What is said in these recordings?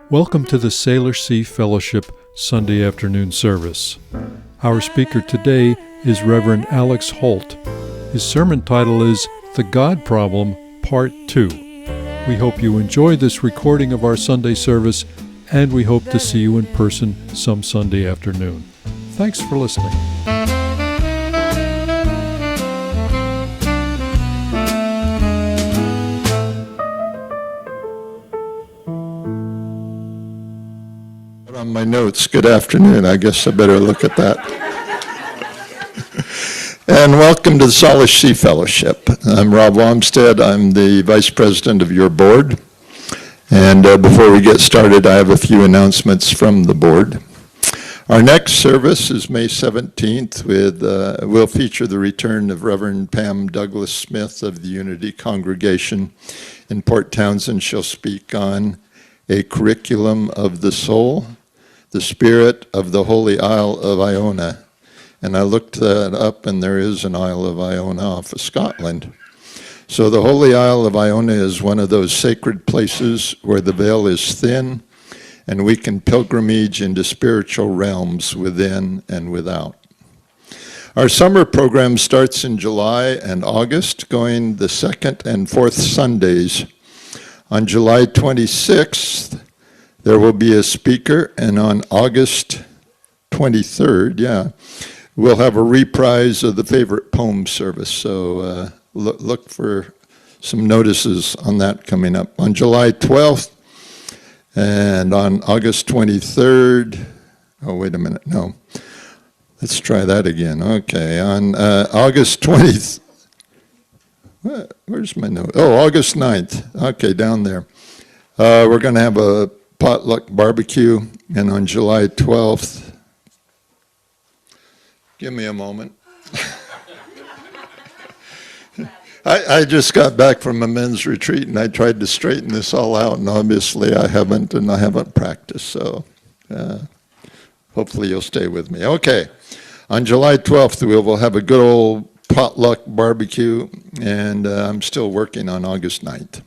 Welcome to the Salish Sea Fellowship Sunday afternoon service. Our speaker today is Reverend Alex Holt. His sermon title is The God Problem, Part 2. We hope you enjoy this recording of our Sunday service, and we hope to see you in person some Sunday afternoon. Thanks for listening. On my notes, good afternoon. I guess I better look at that. And welcome to the Salish Sea Fellowship. I'm Rob Wamstead. I'm the vice president of your board. And before we get started, I have a few announcements from the board. Our next service is May 17th. Will feature the return of Reverend Pam Douglas Smith of the Unity Congregation in Port Townsend. She'll speak on a curriculum of the soul, the spirit of the Holy Isle of Iona. And I looked that up, and there is an Isle of Iona off of Scotland. So the Holy Isle of Iona is one of those sacred places where the veil is thin, and we can pilgrimage into spiritual realms within and without. Our summer program starts in July and August, going the second and fourth Sundays. On July 26th, there will be a speaker, and on August 23rd, we'll have a reprise of the favorite poem service. So look for some notices on that coming up. On July 12th and on August 23rd, oh, wait a minute, no. Let's try that again. Okay, on August 20th, where's my note? Oh, August 9th. Okay, down there. We're going to have a potluck barbecue, and on July 12th, give me a moment. I just got back from a men's retreat, and I tried to straighten this all out, and obviously I haven't practiced, so hopefully you'll stay with me. Okay, on July 12th, we will have a good old potluck barbecue, and I'm still working on August 9th.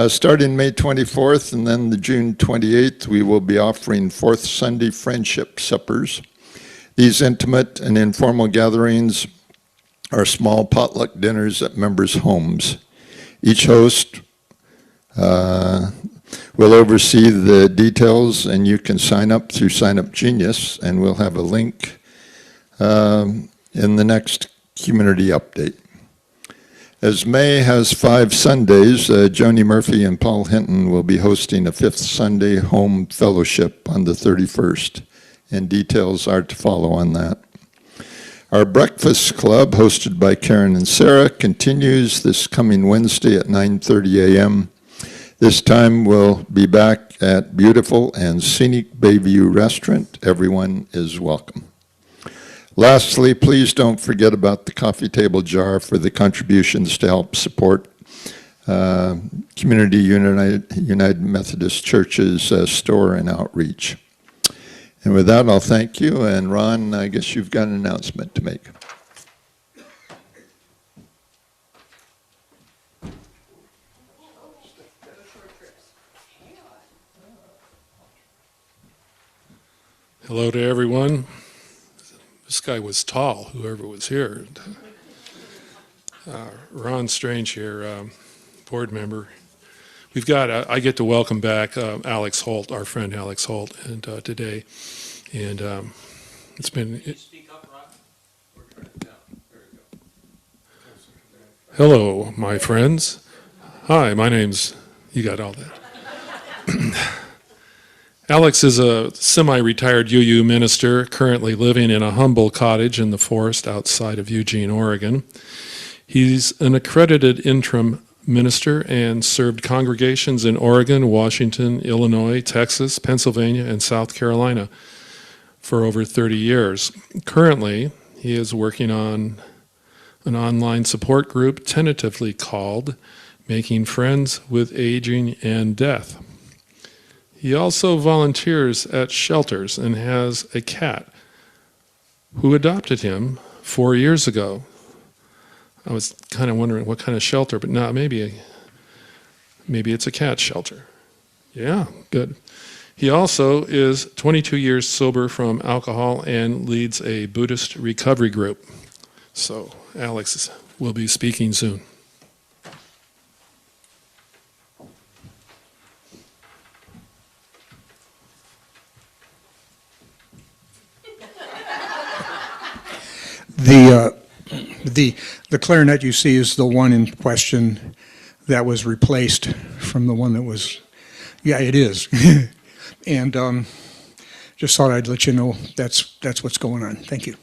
Starting May 24th and then the June 28th, we will be offering Fourth Sunday Friendship Suppers. These intimate and informal gatherings are small potluck dinners at members' homes. Each host will oversee the details, and you can sign up through Sign Up Genius, and we'll have a link in the next community update. As May has 5 Sundays, Joni Murphy and Paul Hinton will be hosting a Fifth Sunday Home Fellowship on the 31st, and details are to follow on that. Our Breakfast Club, hosted by Karen and Sarah, continues this coming Wednesday at 9:30 a.m. This time we'll be back at beautiful and scenic Bayview Restaurant. Everyone is welcome. Lastly, please don't forget about the coffee table jar for the contributions to help support Community United Methodist Church's store and outreach. And with that, I'll thank you. And Ron, I guess you've got an announcement to make. Hello to everyone. This guy was tall, whoever was here. Ron Strange here, board member. We've got, I get to welcome back Alex Holt, our friend Alex Holt, and today. And it's been... Speak up, Ron. Hello, my friends. Hi, my name's... You got all that. Alex is a semi-retired UU minister, currently living in a humble cottage in the forest outside of Eugene, Oregon. He's an accredited interim minister and served congregations in Oregon, Washington, Illinois, Texas, Pennsylvania, and South Carolina for over 30 years. Currently, he is working on an online support group tentatively called Making Friends with Aging and Death. He also volunteers at shelters and has a cat who adopted him 4 years ago. I was kind of wondering what kind of shelter, but no, maybe it's a cat shelter. Yeah, good. He also is 22 years sober from alcohol and leads a Buddhist recovery group. So Alex will be speaking soon. The clarinet you see is the one in question that was replaced from the one that was, yeah, it is. And just thought I'd let you know that's what's going on. Thank you.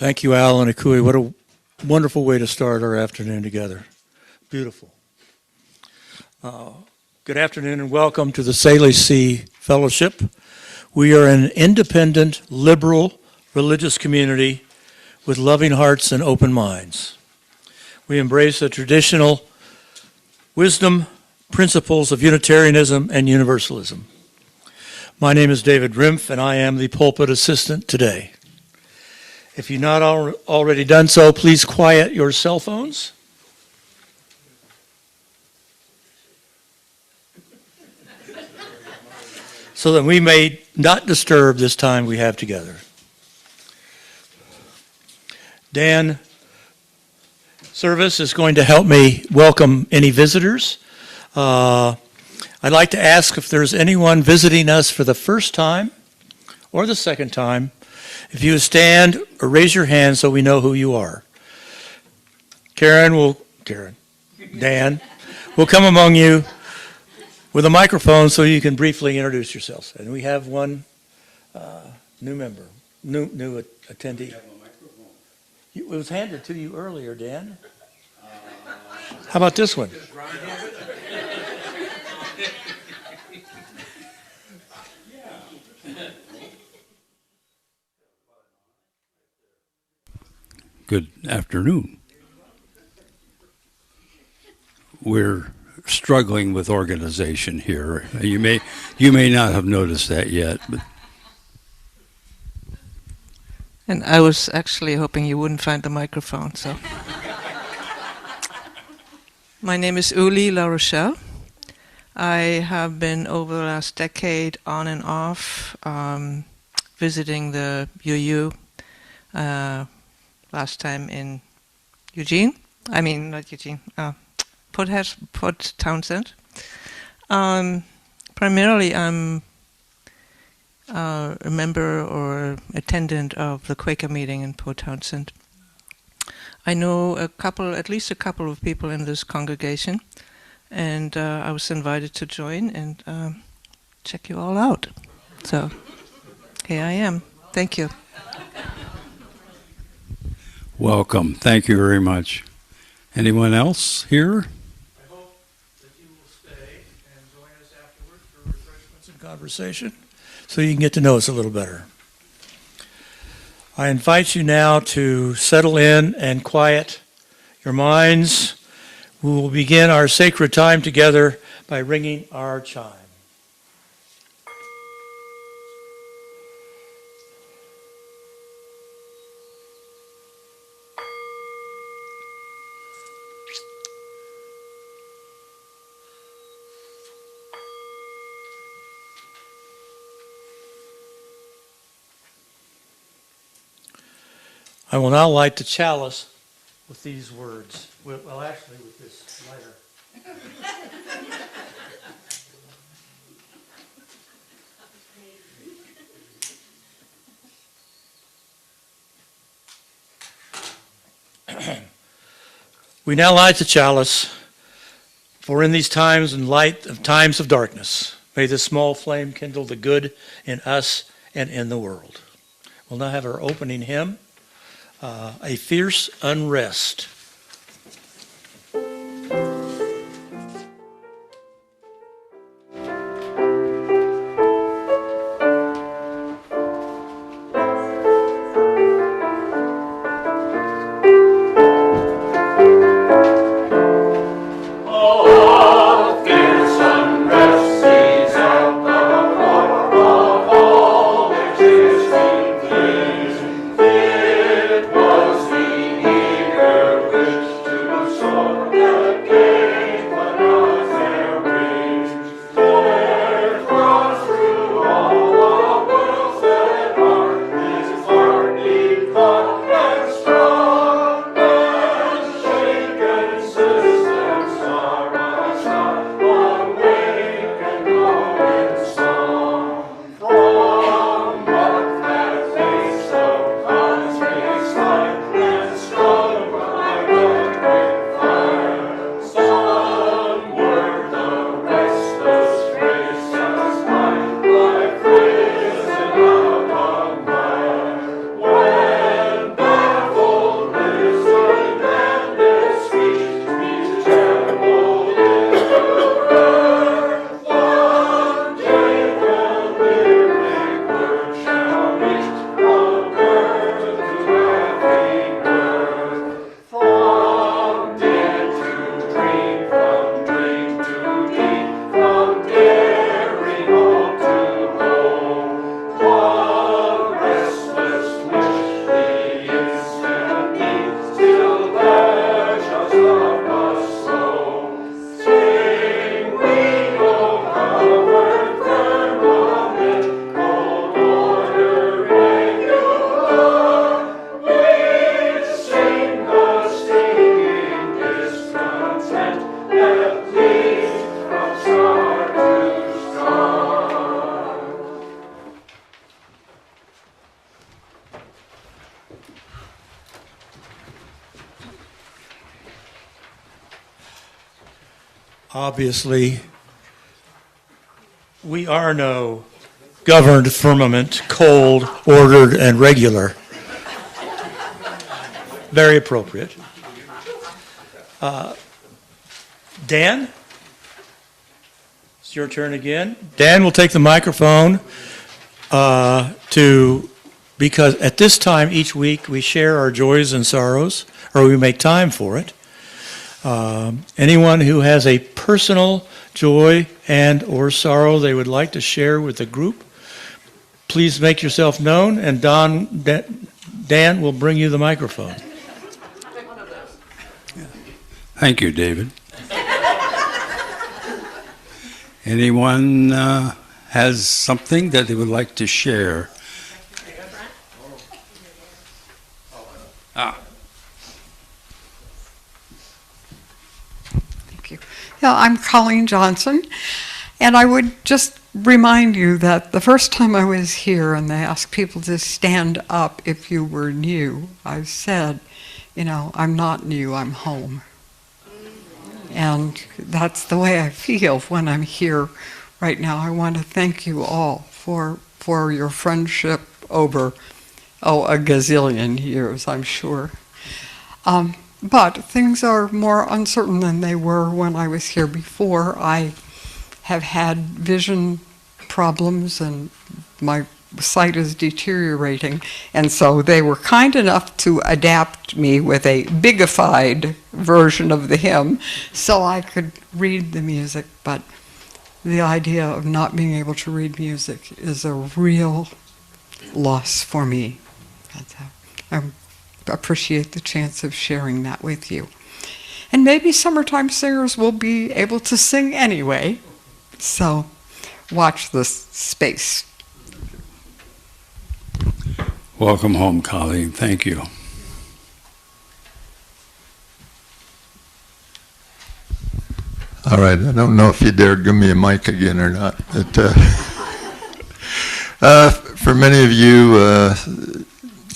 Thank you, Al and Akui. What a wonderful way to start our afternoon together. Beautiful. Good afternoon and welcome to the Salish Sea Fellowship. We are an independent, liberal, religious community with loving hearts and open minds. We embrace the traditional wisdom, principles of Unitarianism and Universalism. My name is David Rimpf, and I am the pulpit assistant today. If you've not already done so, please quiet your cell phones. So that we may not disturb this time we have together. Dan Service is going to help me welcome any visitors. I'd like to ask if there's anyone visiting us for the first time or the second time, if you stand or raise your hand so we know who you are. Dan will come among you with a microphone so you can briefly introduce yourselves. And we have one new member, new attendee. It was handed to you earlier, Dan. How about this one? Good afternoon. We're struggling with organization here. You may not have noticed that yet, but And I was actually hoping you wouldn't find the microphone, so. My name is Uli La Rochelle. I have been over the last decade on and off visiting the UU, last time in Port Townsend. Primarily I'm a member or attendant of the Quaker meeting in Port Townsend. I know at least a couple of people in this congregation, and I was invited to join and check you all out. So here I am. Thank you. welcome. Thank you very much. Anyone else here? I hope that you will stay and join us afterwards for refreshments and conversation so you can get to know us a little better. I invite you now to settle in and quiet your minds. We will begin our sacred time together by ringing our chime. I will now light the chalice with these words. Well, actually, with this lighter. We now light the chalice, for in these times and light of times of darkness, may this small flame kindle the good in us and in the world. We'll now have our opening hymn. A fierce unrest. It was the eager Obviously, we are no governed firmament, cold, ordered, and regular. Very appropriate. Dan? It's your turn again. Dan will take the microphone because at this time each week we share our joys and sorrows, or we make time for it. Anyone who has a personal joy and or sorrow they would like to share with the group, please make yourself known, and Dan will bring you the microphone. Thank you, David. Anyone has something that they would like to share? Thank you. Yeah, I'm Colleen Johnson, and I would just remind you that the first time I was here and they asked people to stand up if you were new, I said, I'm not new, I'm home. And that's the way I feel when I'm here right now. I want to thank you all for your friendship over, a gazillion years, I'm sure. But things are more uncertain than they were when I was here before. I have had vision problems and my sight is deteriorating, and so they were kind enough to adapt me with a bigified version of the hymn so I could read the music, but the idea of not being able to read music is a real loss for me. I appreciate the chance of sharing that with you. And maybe summertime singers will be able to sing anyway, so watch this space. Welcome home, Colleen. Thank you. All right, I don't know if you dare give me a mic again or not. But, for many of you,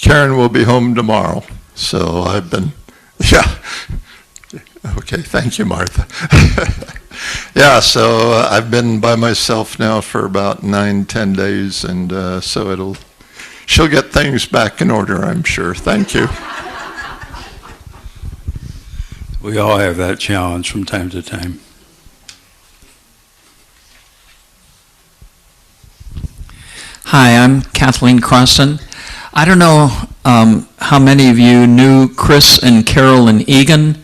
Karen will be home tomorrow. So I've been, Okay, thank you, Martha. So I've been by myself now for about 9-10 days, and so she'll get things back in order, I'm sure. Thank you. We all have that challenge from time to time. Hi, I'm Kathleen Crossan. I don't know how many of you knew Chris and Carolyn Egan.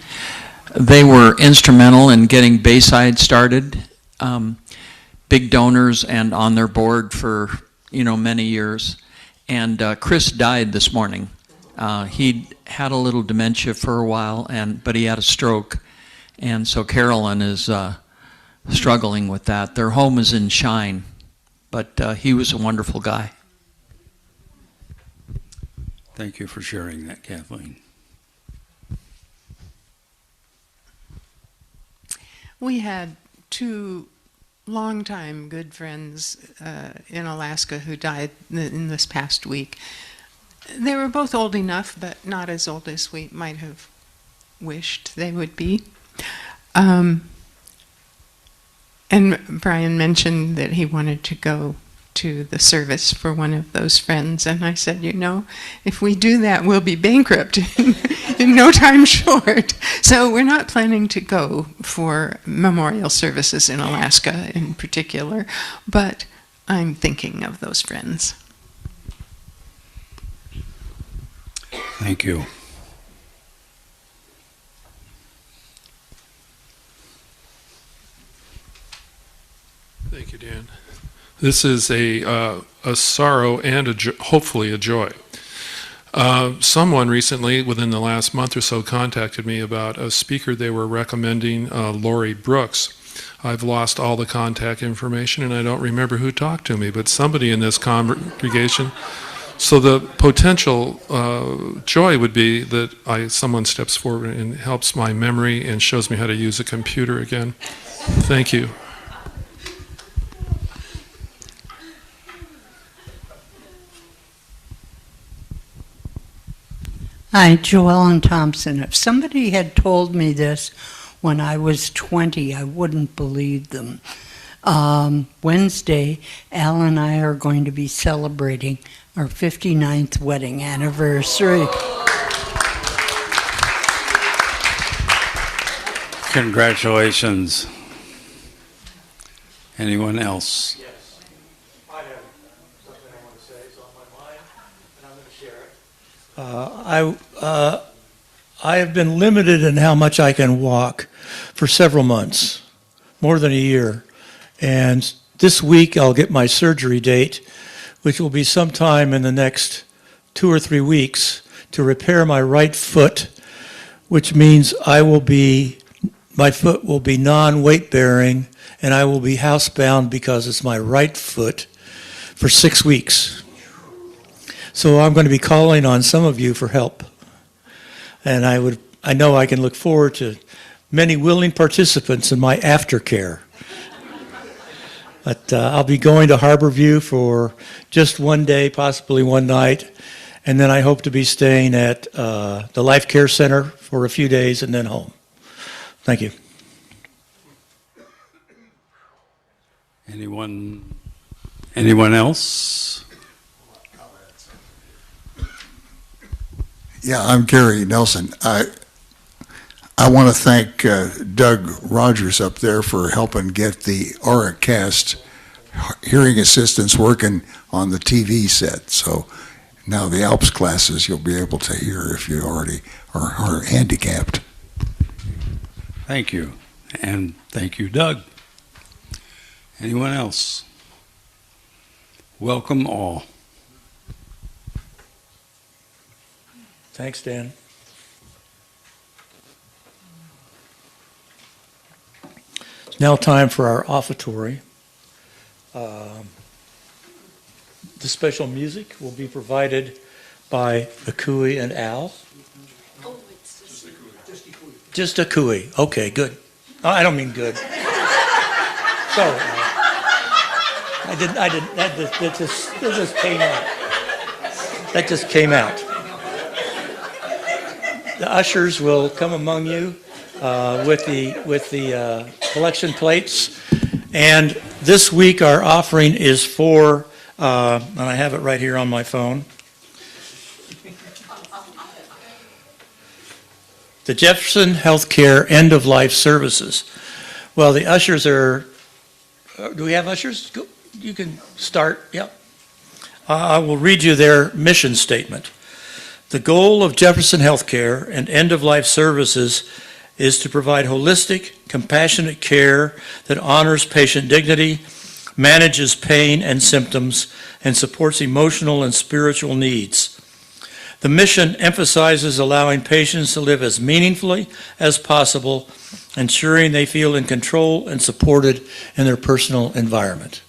They were instrumental in getting Bayside started, big donors and on their board for many years. And Chris died this morning. He'd had a little dementia for a while, but he had a stroke. And so Carolyn is struggling with that. Their home is in Shine, but he was a wonderful guy. Thank you for sharing that, Kathleen. We had two longtime good friends in Alaska who died in this past week. They were both old enough, but not as old as we might have wished they would be. And Brian mentioned that he wanted to go to the service for one of those friends, and I said, if we do that, we'll be bankrupt in no time short. So we're not planning to go for memorial services in Alaska in particular, but I'm thinking of those friends. Thank you. Thank you, Dan. This is a sorrow and hopefully a joy. Someone recently, within the last month or so, contacted me about a speaker they were recommending, Lori Brooks. I've lost all the contact information and I don't remember who talked to me, but somebody in this congregation. So the potential joy would be that someone steps forward and helps my memory and shows me how to use a computer again. Thank you. Hi, Joellen Thompson. If somebody had told me this when I was 20. I wouldn't believe them. Wednesday, Al and I are going to be celebrating our 59th wedding anniversary. Congratulations. Anyone else? Yes, I have something I want to say. It's on my mind, and I'm going to share it. I have been limited in how much I can walk for several months, more than a year. And this week I'll get my surgery date, which will be sometime in the next 2 or 3 weeks, to repair my right foot, which means my foot will be non-weight bearing, and I will be housebound because it's my right foot for 6 weeks. So I'm going to be calling on some of you for help. And I know I can look forward to many willing participants in my aftercare. But I'll be going to Harborview for just one day, possibly one night, and then I hope to be staying at the Life Care Center for a few days and then home. Thank you. Anyone else? Yeah, I'm Gary Nelson. I want to thank Doug Rogers up there for helping get the AuraCast hearing assistance working on the TV set. So now the Alps classes you'll be able to hear if you already are handicapped. Thank you. And thank you, Doug. Anyone else? Welcome all. Thanks, Dan. It's now time for our offertory. The special music will be provided by Akui and Al. Oh, it's just Akui. Just Akui. Okay, good. Oh, I don't mean good. Sorry. I didn't. That just came out. That just came out. The ushers will come among you with the collection plates. And this week our offering is for, and I have it right here on my phone, the Jefferson Healthcare End-of-Life Services. Well, the ushers are, do we have ushers? Go, you can start, yep. I will read you their mission statement. The goal of Jefferson Healthcare and End-of-Life Services is to provide holistic, compassionate care that honors patient dignity, manages pain and symptoms, and supports emotional and spiritual needs. The mission emphasizes allowing patients to live as meaningfully as possible, ensuring they feel in control and supported in their personal environment.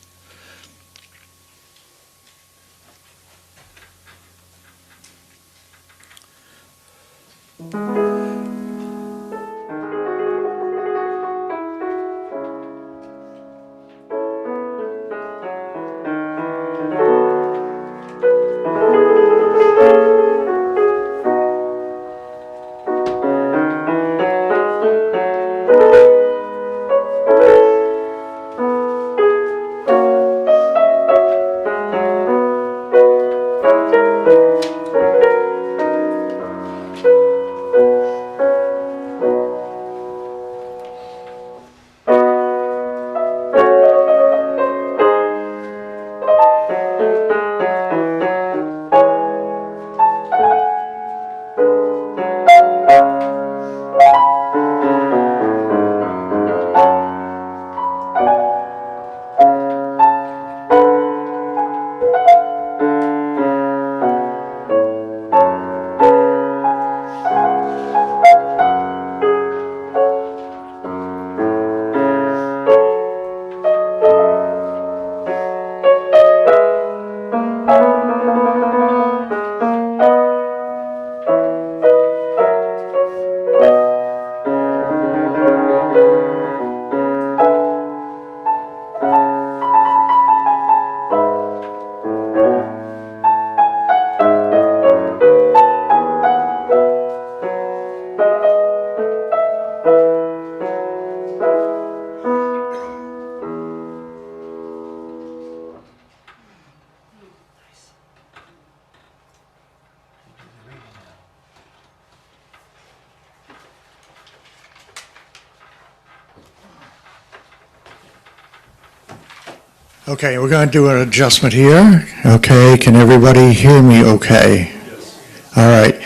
Okay, we're going to do an adjustment here. Okay, can everybody hear me okay? Yes. All right.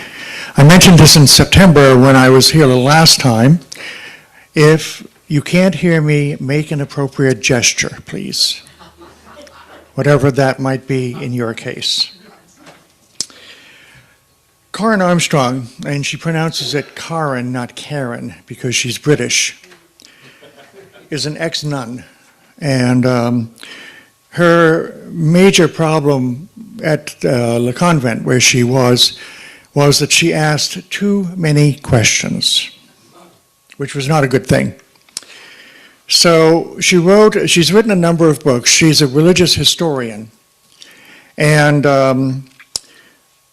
I mentioned this in September when I was here the last time. If you can't hear me, make an appropriate gesture, please. Whatever that might be in your case. Karen Armstrong, and she pronounces it Karen, not Karen, because she's British, is an ex-nun. And her major problem at the convent where she was that she asked too many questions, which was not a good thing. So she's written a number of books. She's a religious historian. And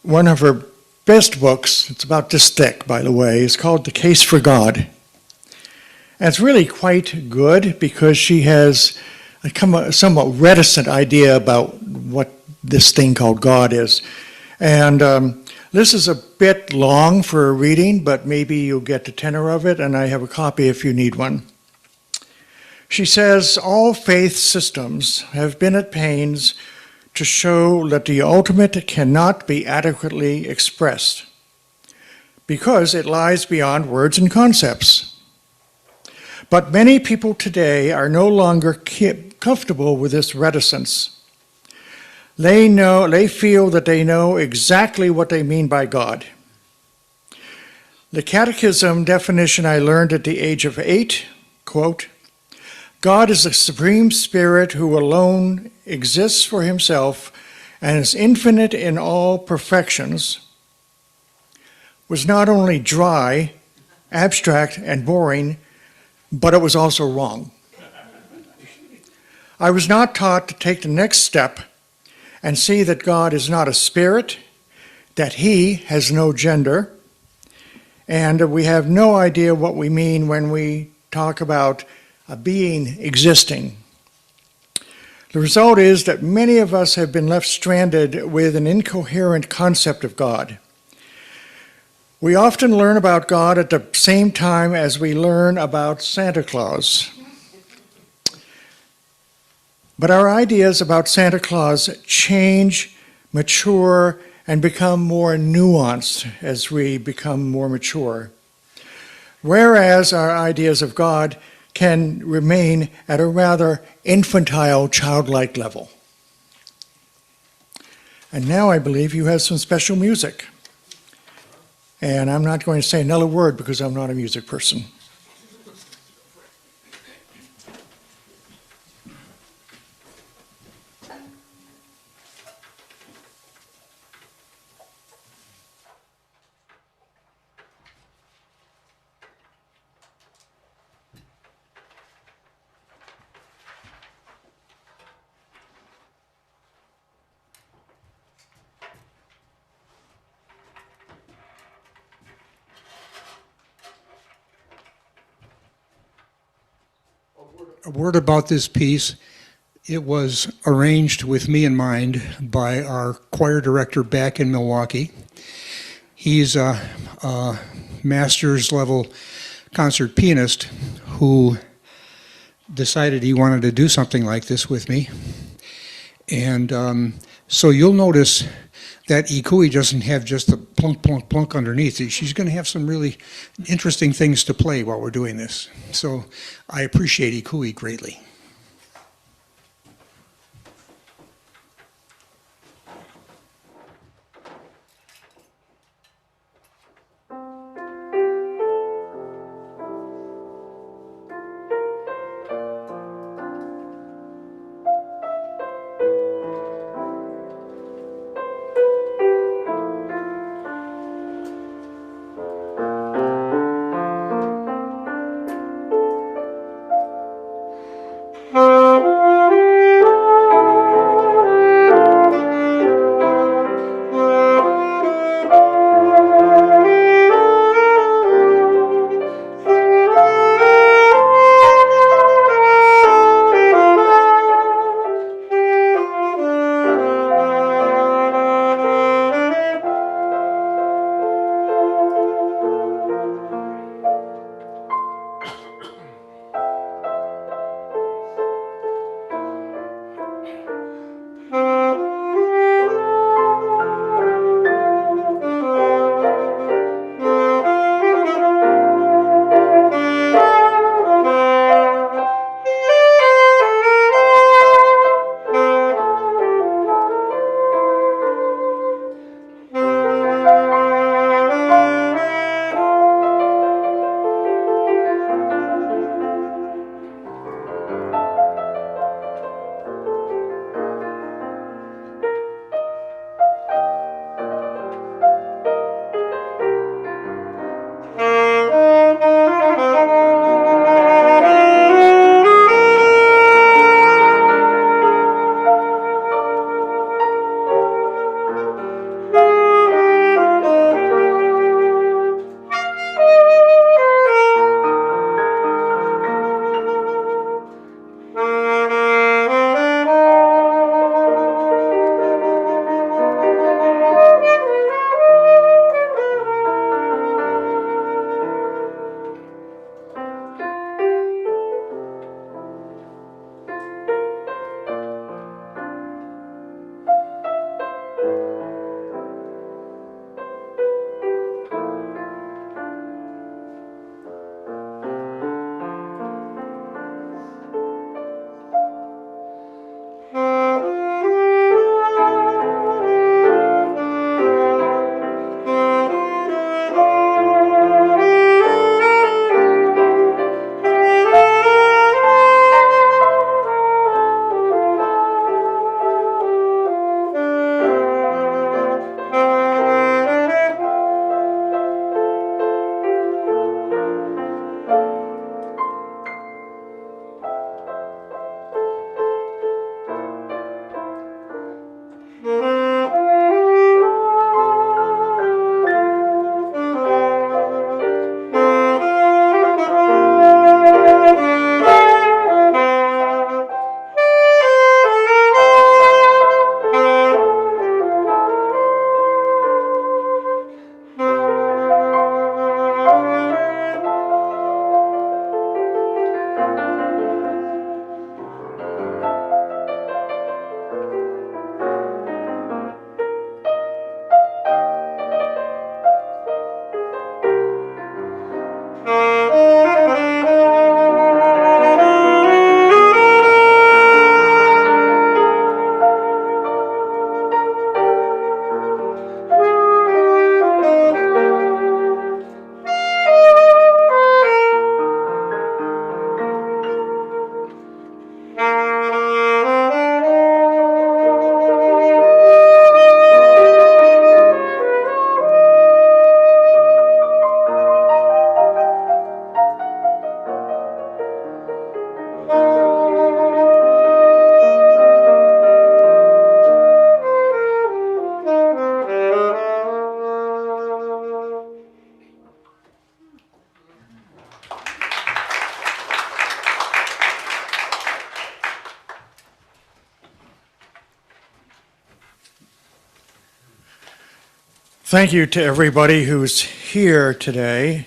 one of her best books, it's about this thick, by the way, is called The Case for God. And it's really quite good because she has a somewhat reticent idea about what this thing called God is. And this is a bit long for a reading, but maybe you'll get the tenor of it, and I have a copy if you need one. She says, all faith systems have been at pains to show that the ultimate cannot be adequately expressed because it lies beyond words and concepts. But many people today are no longer comfortable with this reticence. They feel that they know exactly what they mean by God. The catechism definition I learned at the age of 8, quote, God is the supreme spirit who alone exists for himself and is infinite in all perfections, was not only dry, abstract, and boring, but it was also wrong. I was not taught to take the next step and see that God is not a spirit, that he has no gender, and we have no idea what we mean when we talk about a being existing. The result is that many of us have been left stranded with an incoherent concept of God. We often learn about God at the same time as we learn about Santa Claus. But our ideas about Santa Claus change, mature, and become more nuanced as we become more mature. Whereas our ideas of God can remain at a rather infantile, childlike level. And now I believe you have some special music. And I'm not going to say another word because I'm not a music person. A word about this piece. It was arranged with me in mind by our choir director back in Milwaukee. He's a master's level concert pianist who decided he wanted to do something like this with me. And so you'll notice that Ikui doesn't have just the plunk, plunk, plunk underneath. She's going to have some really interesting things to play while we're doing this. So I appreciate Ikui greatly. Thank you to everybody who's here today.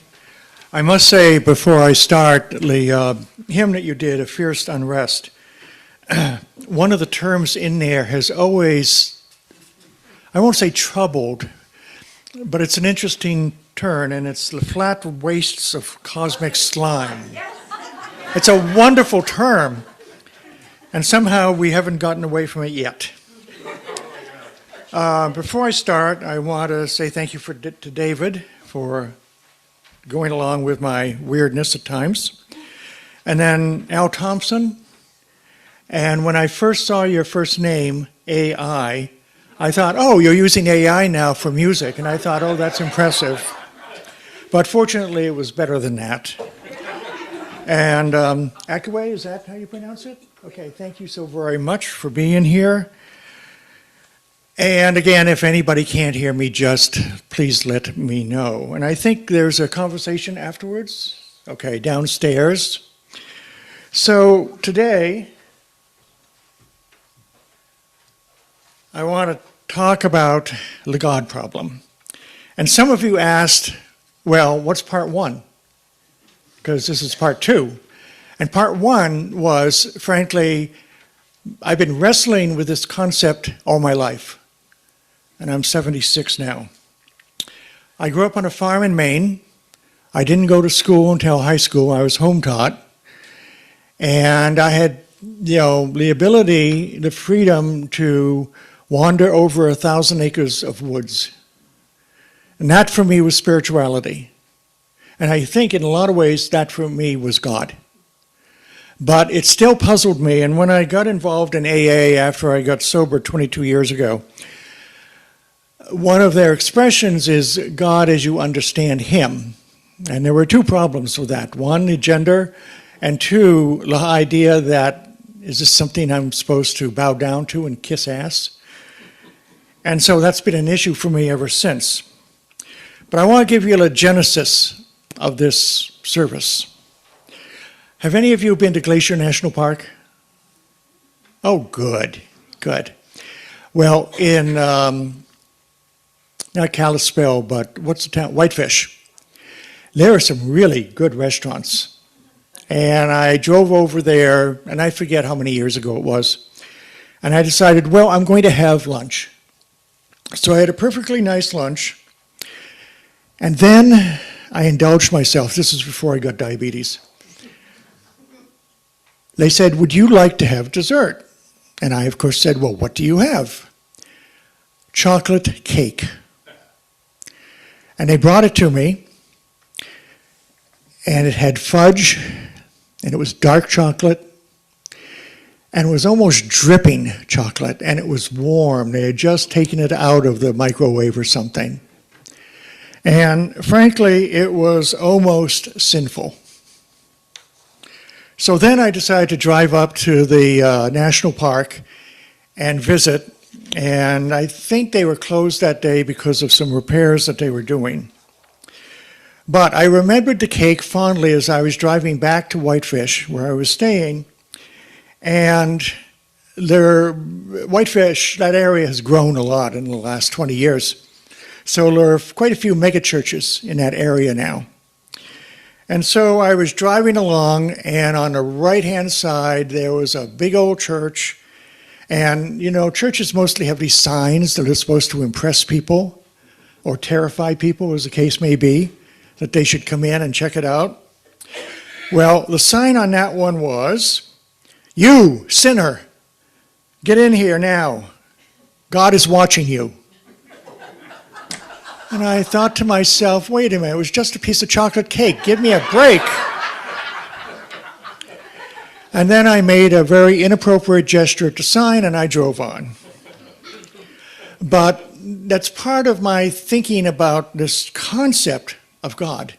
I must say before I start, the hymn that you did, A Fierce Unrest, one of the terms in there has always, I won't say troubled, but it's an interesting turn, and it's the flat wastes of cosmic slime. It's a wonderful term, and somehow we haven't gotten away from it yet. Before I start, I want to say thank you to David for going along with my weirdness at times. And then Al Thompson. And when I first saw your first name, AI, I thought, oh, you're using AI now for music. And I thought, oh, that's impressive. But fortunately, it was better than that. And Akwe, is that how you pronounce it? Okay, thank you so very much for being here. And again, if anybody can't hear me, just please let me know. And I think there's a conversation afterwards. Okay, downstairs. So today, I want to talk about the God problem. And some of you asked, well, what's part one? Because this is part two. And part one was, frankly, I've been wrestling with this concept all my life. And I'm 76 now. I grew up on a farm in Maine. I didn't go to school until high school. I was home taught. And I had, the ability, the freedom to wander over 1,000 acres of woods. And that for me was spirituality. And I think in a lot of ways that for me was God. But it still puzzled me. And when I got involved in AA after I got sober 22 years ago, one of their expressions is God as you understand Him. And there were two problems with that. One, the gender, and two, the idea that, is this something I'm supposed to bow down to and kiss ass? And so that's been an issue for me ever since. But I want to give you the genesis of this service. Have any of you been to Glacier National Park? Oh, good, good. Well, in not Kalispell, but what's the town? Whitefish. There are some really good restaurants. And I drove over there, and I forget how many years ago it was. And I decided, well, I'm going to have lunch. So I had a perfectly nice lunch. And then I indulged myself. This is before I got diabetes. They said, would you like to have dessert? And I, of course, said, well, what do you have? Chocolate cake. And they brought it to me, and it had fudge, and it was dark chocolate, and it was almost dripping chocolate, and it was warm. They had just taken it out of the microwave or something. And frankly, it was almost sinful. So then I decided to drive up to the national park and visit. And I think they were closed that day because of some repairs that they were doing. But I remembered the cake fondly as I was driving back to Whitefish, where I was staying. And Whitefish, that area has grown a lot in the last 20 years. So there are quite a few megachurches in that area now. And so I was driving along, and on the right-hand side, there was a big old church. And, churches mostly have these signs that are supposed to impress people or terrify people, as the case may be. that they should come in and check it out. Well, the sign on that one was, "You, sinner, get in here now. God is watching you." And I thought to myself, wait a minute, it was just a piece of chocolate cake. Give me a break. And then I made a very inappropriate gesture at the sign and I drove on. But that's part of my thinking about this concept of God.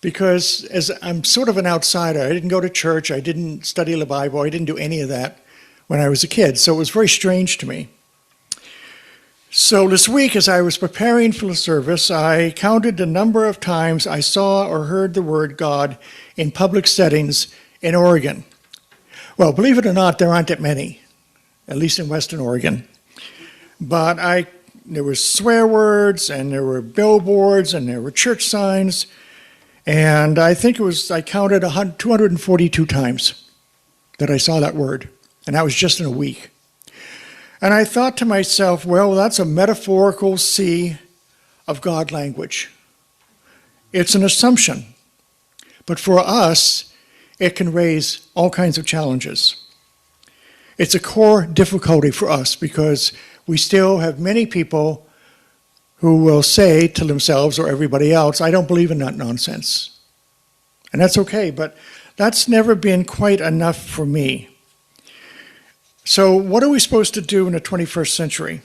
Because as I'm sort of an outsider, I didn't go to church, I didn't study the Bible, I didn't do any of that when I was a kid. So it was very strange to me. So this week, as I was preparing for the service, I counted the number of times I saw or heard the word God in public settings in Oregon. Well, believe it or not, there aren't that many, at least in Western Oregon. But there were swear words, and there were billboards, and there were church signs, and I think I counted 242 times that I saw that word, and that was just in a week. And I thought to myself, well, that's a metaphorical sea of God language. It's an assumption. But for us, it can raise all kinds of challenges. It's a core difficulty for us because we still have many people who will say to themselves or everybody else, "I don't believe in that nonsense." And that's okay, but that's never been quite enough for me. So what are we supposed to do in the 21st century?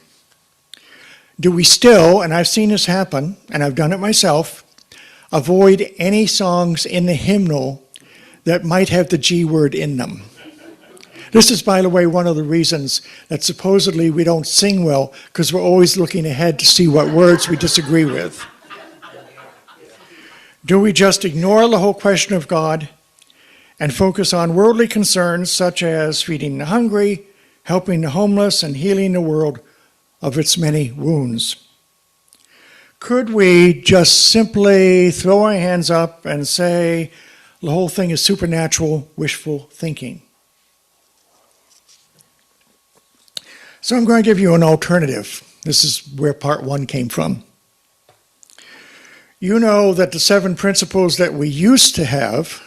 Do we still, and I've seen this happen, and I've done it myself, avoid any songs in the hymnal that might have the G word in them? This is, by the way, one of the reasons that supposedly we don't sing well, because we're always looking ahead to see what words we disagree with. Do we just ignore the whole question of God and focus on worldly concerns such as feeding the hungry, helping the homeless, and healing the world of its many wounds? Could we just simply throw our hands up and say the whole thing is supernatural wishful thinking? So I'm going to give you an alternative. This is where part one came from. You know that the 7 principles that we used to have,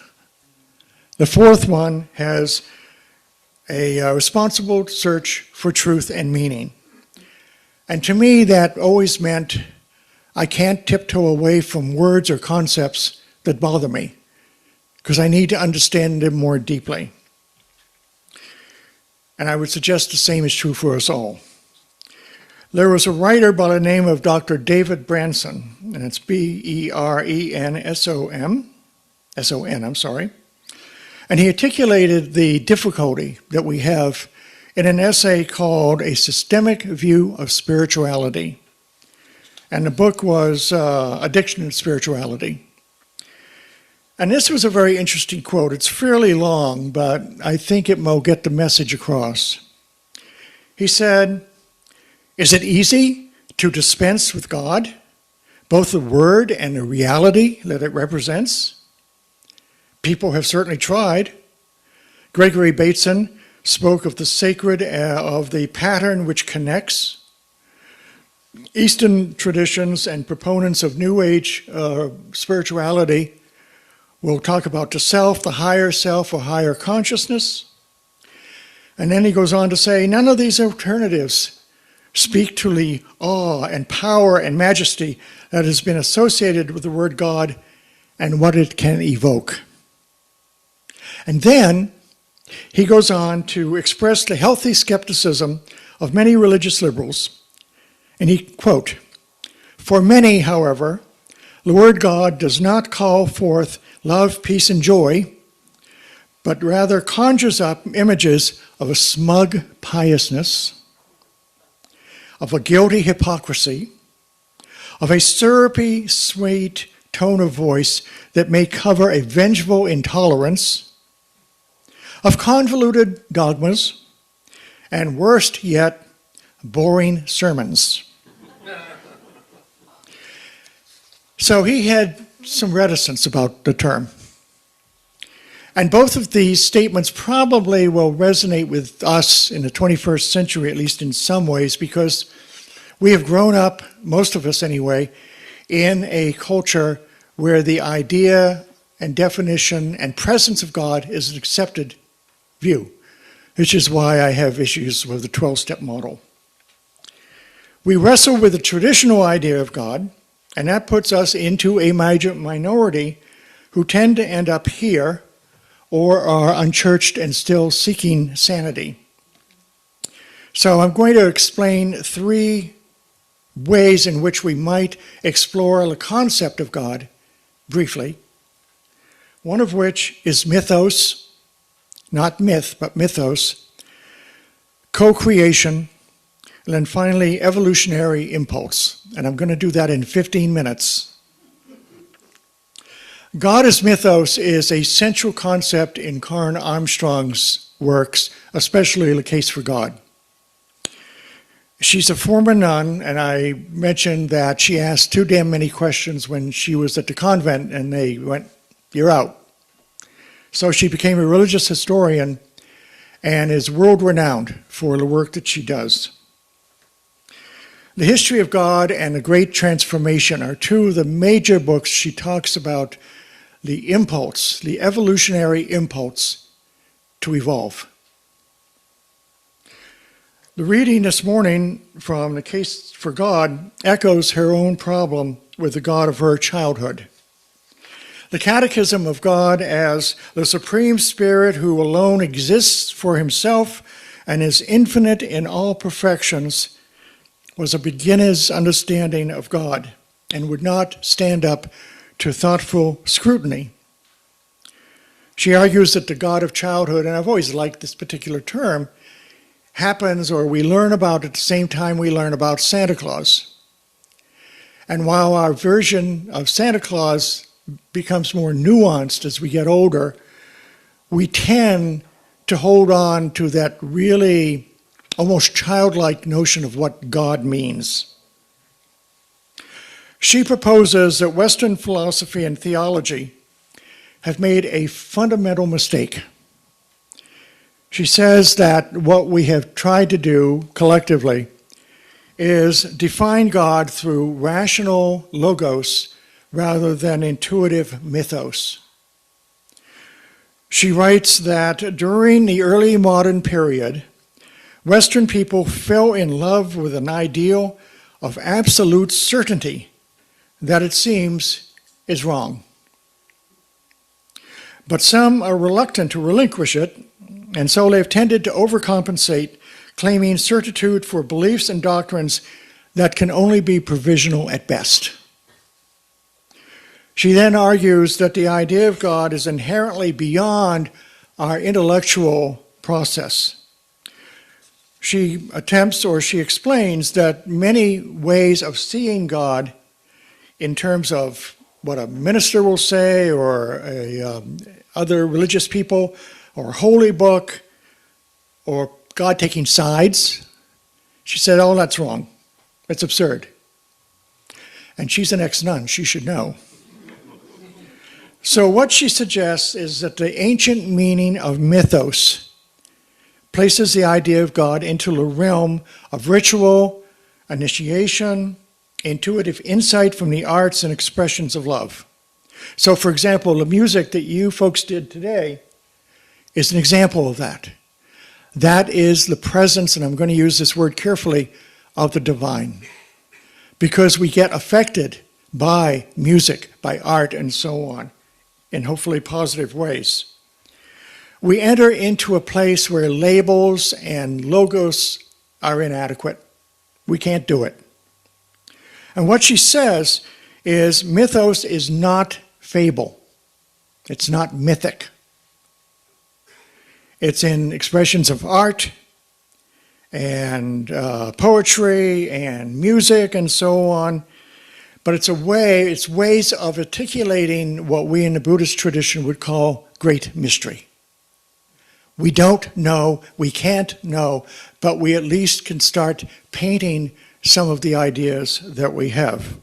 the 4th one has a responsible search for truth and meaning. And to me, that always meant I can't tiptoe away from words or concepts that bother me, because I need to understand them more deeply. And I would suggest the same is true for us all. There was a writer by the name of Dr. David Branson, and it's B-E-R-E-N-S-O-N, and he articulated the difficulty that we have in an essay called A Systemic View of Spirituality. And the book was Addiction and Spirituality. And this was a very interesting quote. It's fairly long, but I think it will get the message across. He said, "Is it easy to dispense with God, both the word and the reality that it represents? People have certainly tried. Gregory Bateson spoke of the sacred, of the pattern which connects. Eastern traditions and proponents of New Age spirituality will talk about the self, or higher consciousness." And then he goes on to say, none of these alternatives speak to the awe and power and majesty that has been associated with the word God and what it can evoke. And then he goes on to express the healthy skepticism of many religious liberals. And he, quote, "For many, however, the word God does not call forth love, peace, and joy, but rather conjures up images of a smug piousness, of a guilty hypocrisy, of a syrupy, sweet tone of voice that may cover a vengeful intolerance, of convoluted dogmas, and worst yet, boring sermons." So he had some reticence about the term. And both of these statements probably will resonate with us in the 21st century, at least in some ways, because we have grown up, most of us anyway, in a culture where the idea and definition and presence of God is an accepted view, which is why I have issues with the 12-step model. We wrestle with the traditional idea of God, and that puts us into a major minority who tend to end up here or are unchurched and still seeking sanity. So I'm going to explain 3 ways in which we might explore the concept of God briefly, one of which is mythos, not myth, but mythos, co-creation, and then finally evolutionary impulse. And I'm going to do that in 15 minutes. God as mythos is a central concept in Karen Armstrong's works, especially The Case for God. She's a former nun, and I mentioned that she asked too damn many questions when she was at the convent, and they went, "You're out." So she became a religious historian and is world-renowned for the work that she does. The History of God and The Great Transformation are 2 of the major books she talks about the impulse, the evolutionary impulse to evolve. The reading this morning from The Case for God echoes her own problem with the God of her childhood. The Catechism of God as the Supreme Spirit who alone exists for himself and is infinite in all perfections was a beginner's understanding of God and would not stand up to thoughtful scrutiny. She argues that the God of childhood, and I've always liked this particular term, happens or we learn about at the same time we learn about Santa Claus. And while our version of Santa Claus becomes more nuanced as we get older, we tend to hold on to that really almost childlike notion of what God means. She proposes that Western philosophy and theology have made a fundamental mistake. She says that what we have tried to do collectively is define God through rational logos rather than intuitive mythos. She writes that during the early modern period, Western people fell in love with an ideal of absolute certainty that it seems is wrong. But some are reluctant to relinquish it, and so they've tended to overcompensate, claiming certitude for beliefs and doctrines that can only be provisional at best. She then argues that the idea of God is inherently beyond our intellectual process. She attempts or she explains that many ways of seeing God in terms of what a minister will say or other religious people or a holy book or God taking sides, she said, oh, that's wrong. It's absurd. And she's an ex-nun. She should know. So what she suggests is that the ancient meaning of mythos places the idea of God into the realm of ritual, initiation, intuitive insight from the arts and expressions of love. So, for example, the music that you folks did today is an example of that. That is the presence, and I'm going to use this word carefully, of the divine. Because we get affected by music, by art, and so on, in hopefully positive ways. We enter into a place where labels and logos are inadequate. We can't do it. And what she says is mythos is not fable. It's not mythic. It's in expressions of art and poetry and music and so on. But it's ways of articulating what we in the Buddhist tradition would call great mystery. We don't know, we can't know, but we at least can start painting some of the ideas that we have.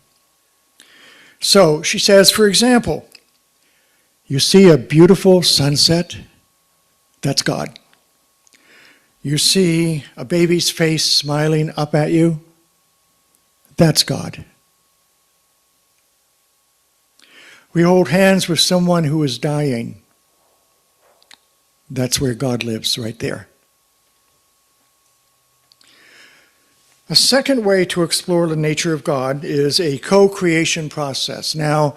So she says, for example, you see a beautiful sunset, that's God. You see a baby's face smiling up at you, that's God. We hold hands with someone who is dying. That's where God lives, right there. A second way to explore the nature of God is a co-creation process. Now,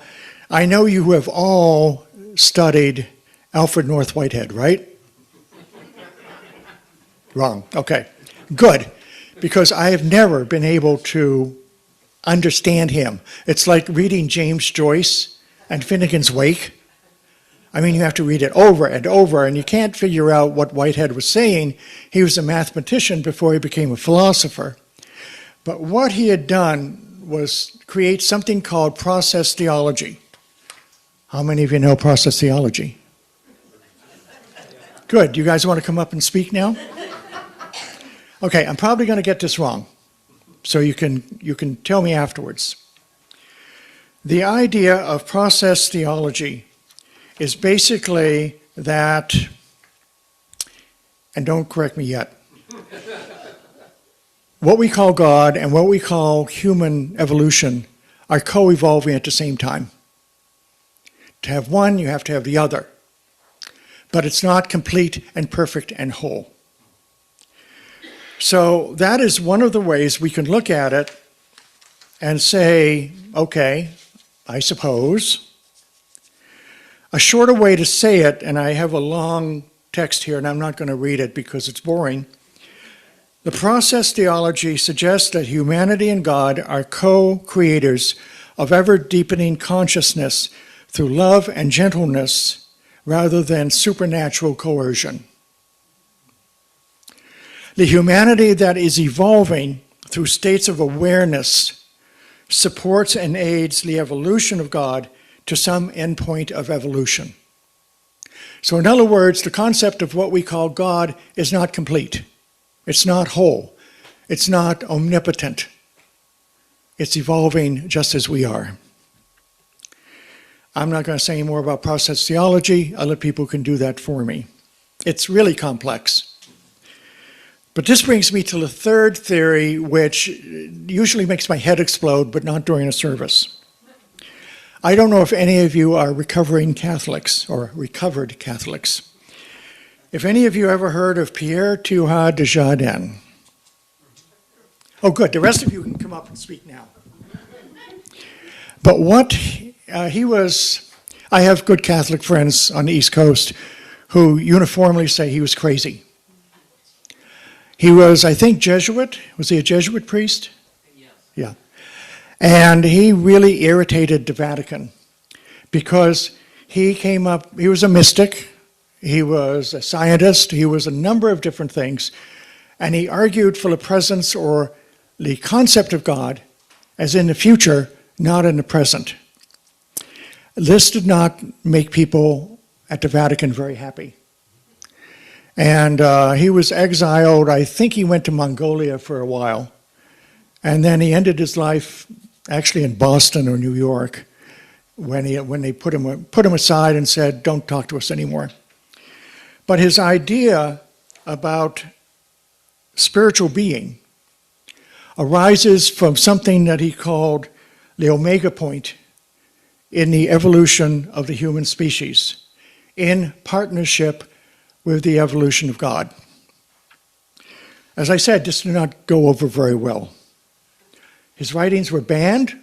I know you have all studied Alfred North Whitehead, right? Wrong. Okay. Good. Because I have never been able to understand him. It's like reading James Joyce and Finnegan's Wake. I mean, you have to read it over and over, and you can't figure out what Whitehead was saying. He was a mathematician before he became a philosopher. But what he had done was create something called process theology. How many of you know process theology? Good. You guys want to come up and speak now? Okay, I'm probably going to get this wrong, so you can tell me afterwards. The idea of process theology is basically that, and don't correct me yet, what we call God and what we call human evolution are co-evolving at the same time. To have one, you have to have the other. But it's not complete and perfect and whole. So that is one of the ways we can look at it and say, okay, I suppose. A shorter way to say it, and I have a long text here and I'm not going to read it because it's boring. The process theology suggests that humanity and God are co-creators of ever-deepening consciousness through love and gentleness rather than supernatural coercion. The humanity that is evolving through states of awareness supports and aids the evolution of God to some endpoint of evolution. So in other words, the concept of what we call God is not complete. It's not whole. It's not omnipotent. It's evolving just as we are. I'm not going to say any more about process theology. Other people can do that for me. It's really complex. But this brings me to the third theory, which usually makes my head explode, but not during a service. I don't know if any of you are recovering Catholics or recovered Catholics. If any of you ever heard of Pierre Teilhard de Chardin? Oh, good. The rest of you can come up and speak now. But what he was, I have good Catholic friends on the East Coast who uniformly say he was crazy. He was, I think, Jesuit. Was he a Jesuit priest? Yes. Yeah. And he really irritated the Vatican because he came up, he was a mystic. He was a scientist. He was a number of different things. And he argued for the presence or the concept of God as in the future, not in the present. This did not make people at the Vatican very happy. And he was exiled. I think he went to Mongolia for a while. And then he ended his life actually in Boston or New York when they put him aside and said, don't talk to us anymore. But his idea about spiritual being arises from something that he called the omega point in the evolution of the human species, in partnership with the evolution of God. As I said, this did not go over very well. His writings were banned,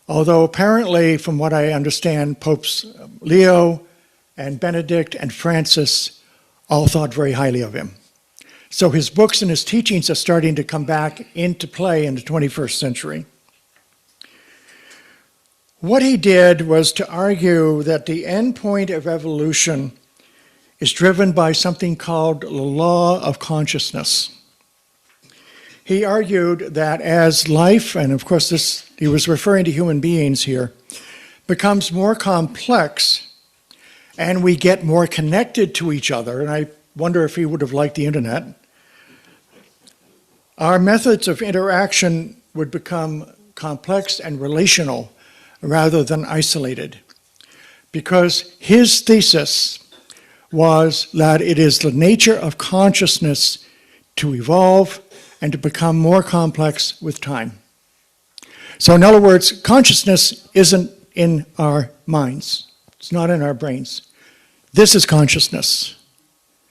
although apparently, from what I understand, Popes Leo and Benedict and Francis all thought very highly of him. So his books and his teachings are starting to come back into play in the 21st century. What he did was to argue that the end point of evolution is driven by something called the law of consciousness. He argued that as life, and of course he was referring to human beings here, becomes more complex and we get more connected to each other, and I wonder if he would have liked the internet, our methods of interaction would become complex and relational rather than isolated. Because his thesis was that it is the nature of consciousness to evolve and to become more complex with time. So in other words, consciousness isn't in our minds. It's not in our brains. This is consciousness.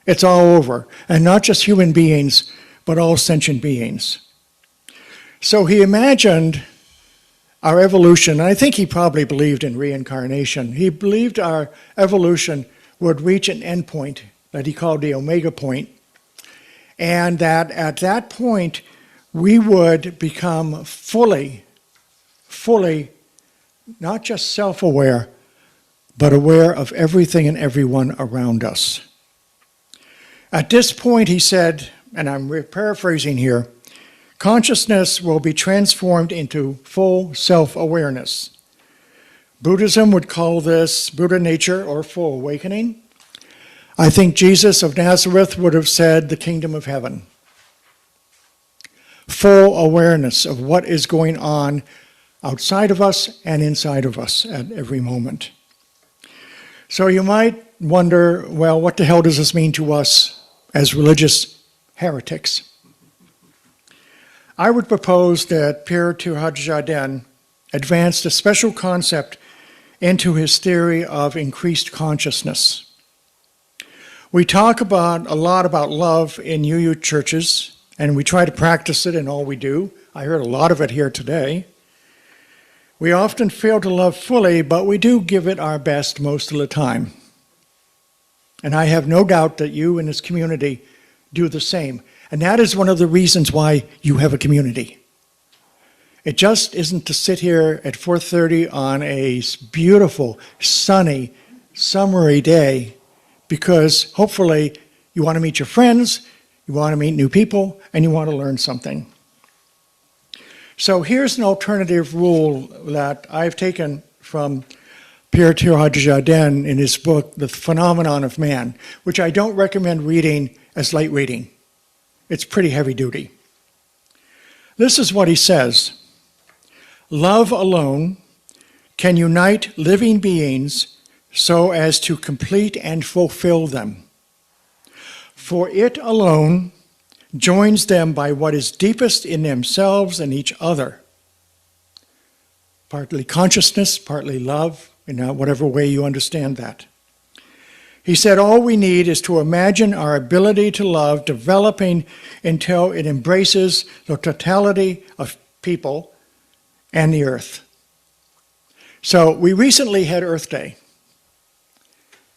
It's all over. And not just human beings, but all sentient beings. So he imagined our evolution. I think he probably believed in reincarnation. He believed our evolution would reach an endpoint that he called the omega point, and that at that point we would become fully, not just self-aware, but aware of everything and everyone around us. At this point, he said, and I'm paraphrasing here, consciousness will be transformed into full self-awareness. Buddhism would call this Buddha nature or full awakening. I think Jesus of Nazareth would have said the kingdom of heaven. Full awareness of what is going on outside of us and inside of us at every moment. So you might wonder, well, what the hell does this mean to us as religious heretics? I would propose that Pierre Teilhard advanced a special concept into his theory of increased consciousness. We talk a lot about love in UU churches, and we try to practice it in all we do. I heard a lot of it here today. We often fail to love fully, but we do give it our best most of the time. And I have no doubt that you in this community do the same. And that is one of the reasons why you have a community. It just isn't to sit here at 4:30 on a beautiful, sunny, summery day, because hopefully you want to meet your friends, you want to meet new people, and you want to learn something. So here's an alternative rule that I've taken from Pierre Teilhard in his book, The Phenomenon of Man, which I don't recommend reading as light reading. It's pretty heavy duty. This is what he says. Love alone can unite living beings so as to complete and fulfill them. For it alone joins them by what is deepest in themselves and each other. Partly consciousness, partly love, in whatever way you understand that. He said all we need is to imagine our ability to love developing until it embraces the totality of people and the earth. So we recently had Earth Day.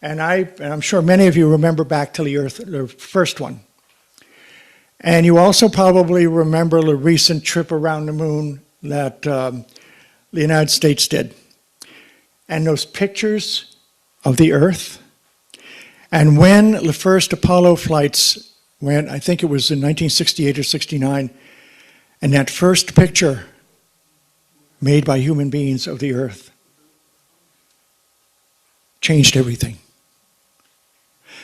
And I'm sure many of you remember back to the first one. And you also probably remember the recent trip around the moon that the United States did. And those pictures of the Earth. And when the first Apollo flights went, I think it was in 1968 or 69, and that first picture made by human beings of the Earth changed everything.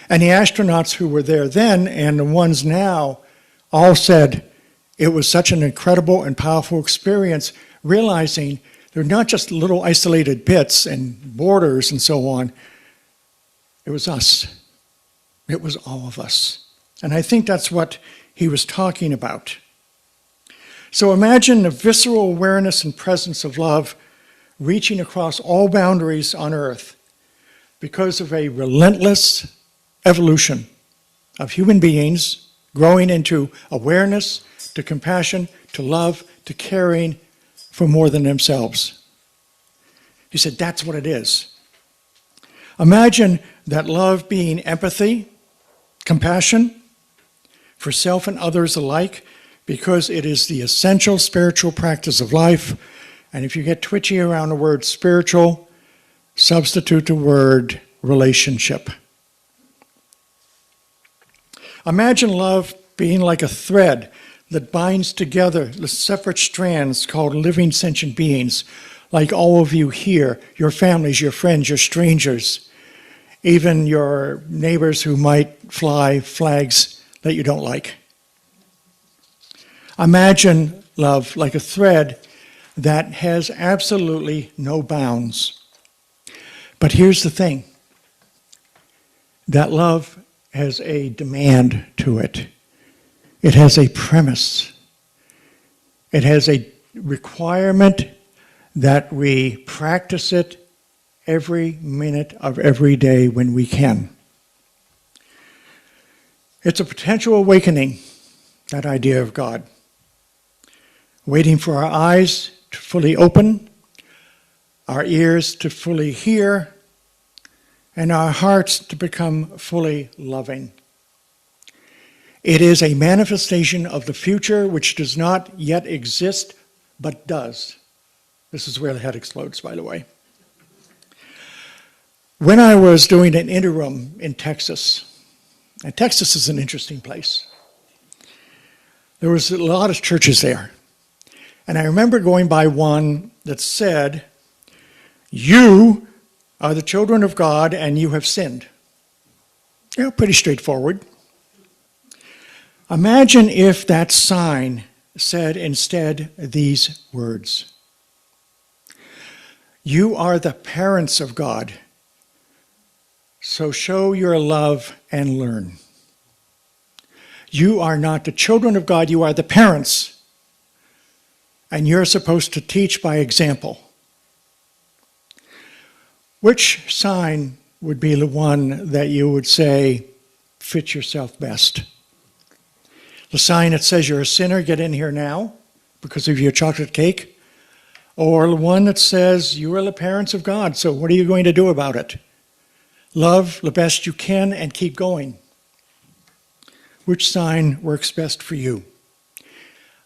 And the astronauts who were there then and the ones now all said it was such an incredible and powerful experience, realizing they're not just little isolated bits and borders and so on. It was us. It was all of us. And I think that's what he was talking about. So imagine the visceral awareness and presence of love reaching across all boundaries on Earth because of a relentless evolution of human beings growing into awareness, to compassion, to love, to caring for more than themselves. He said that's what it is. Imagine that love being empathy, compassion for self and others alike, because it is the essential spiritual practice of life. And if you get twitchy around the word spiritual, substitute the word relationship. Imagine love being like a thread that binds together the separate strands called living sentient beings, like all of you here, your families, your friends, your strangers, even your neighbors who might fly flags that you don't like. Imagine love like a thread that has absolutely no bounds. But here's the thing. That love has a demand to it. It has a premise. It has a requirement that we practice it every minute of every day when we can. It's a potential awakening, that idea of God. Waiting for our eyes to fully open, our ears to fully hear, and our hearts to become fully loving. It is a manifestation of the future which does not yet exist, but does. This is where the head explodes, by the way. When I was doing an interim in Texas, and Texas is an interesting place, there was a lot of churches there. And I remember going by one that said, "You are the children of God and you have sinned." Yeah, pretty straightforward. Imagine if that sign said instead these words: "You are the parents of God, so show your love and learn." You are not the children of God, you are the parents, and you're supposed to teach by example. Which sign would be the one that you would say fits yourself best? The sign that says you're a sinner, get in here now because of your chocolate cake? Or the one that says you are the parents of God, so what are you going to do about it? Love the best you can and keep going. Which sign works best for you?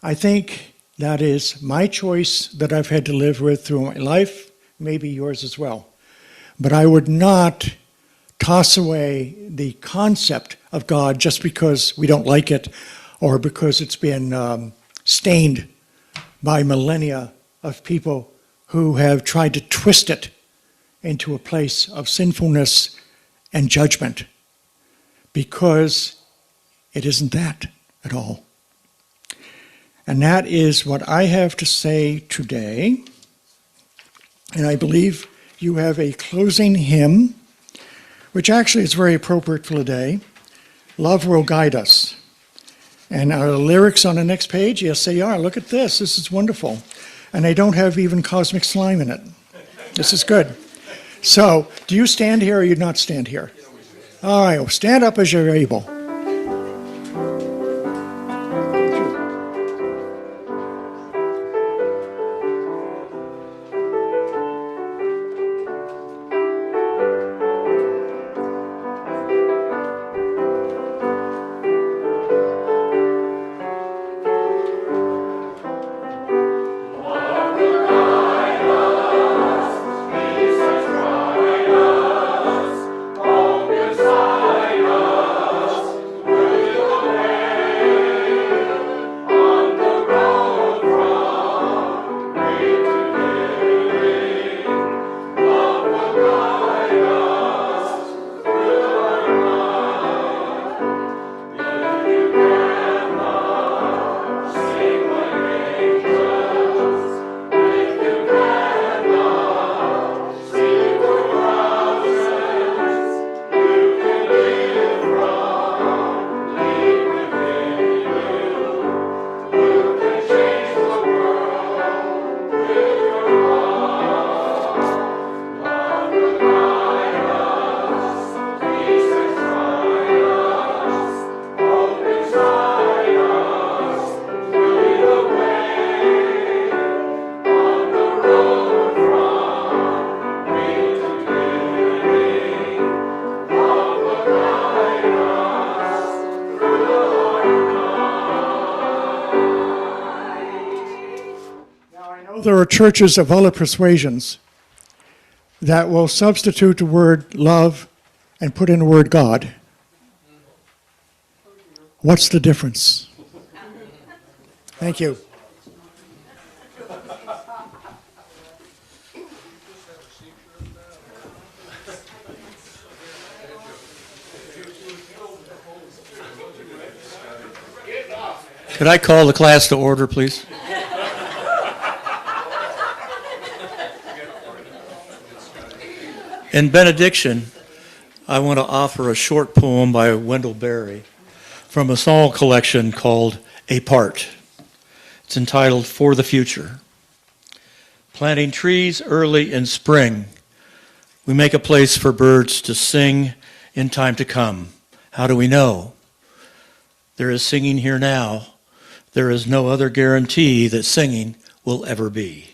I think that is my choice that I've had to live with through my life, maybe yours as well. But I would not toss away the concept of God just because we don't like it or because it's been stained by millennia of people who have tried to twist it into a place of sinfulness and judgment, because it isn't that at all. And that is what I have to say today. And I believe you have a closing hymn, which actually is very appropriate for the day. Love Will Guide Us. And are the lyrics on the next page? Yes, they are. Look at this. This is wonderful. And they don't have even cosmic slime in it. This is good. So, do you stand here or you not stand here? All right, well, stand up as you're able. There are churches of other persuasions that will substitute the word love and put in the word God. What's the difference? Thank you. Could I call the class to order, please? In benediction, I want to offer a short poem by Wendell Berry from a song collection called A Part. It's entitled For the Future. planting trees early in spring. We make a place for birds to sing in time to come. How do we know? There is singing here now. There is no other guarantee that singing will ever be.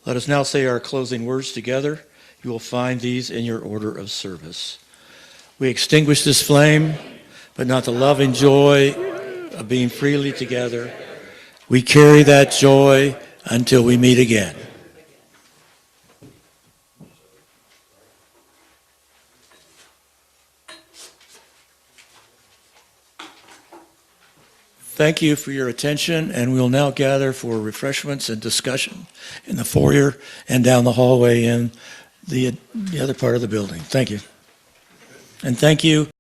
Let us now say our closing words together. You will find these in your order of service. We extinguish this flame, but not the loving joy of being freely together. We carry that joy until we meet again. Thank you for your attention, and we'll now gather for refreshments and discussion in the foyer and down the hallway in the other part of the building. Thank you. And thank you.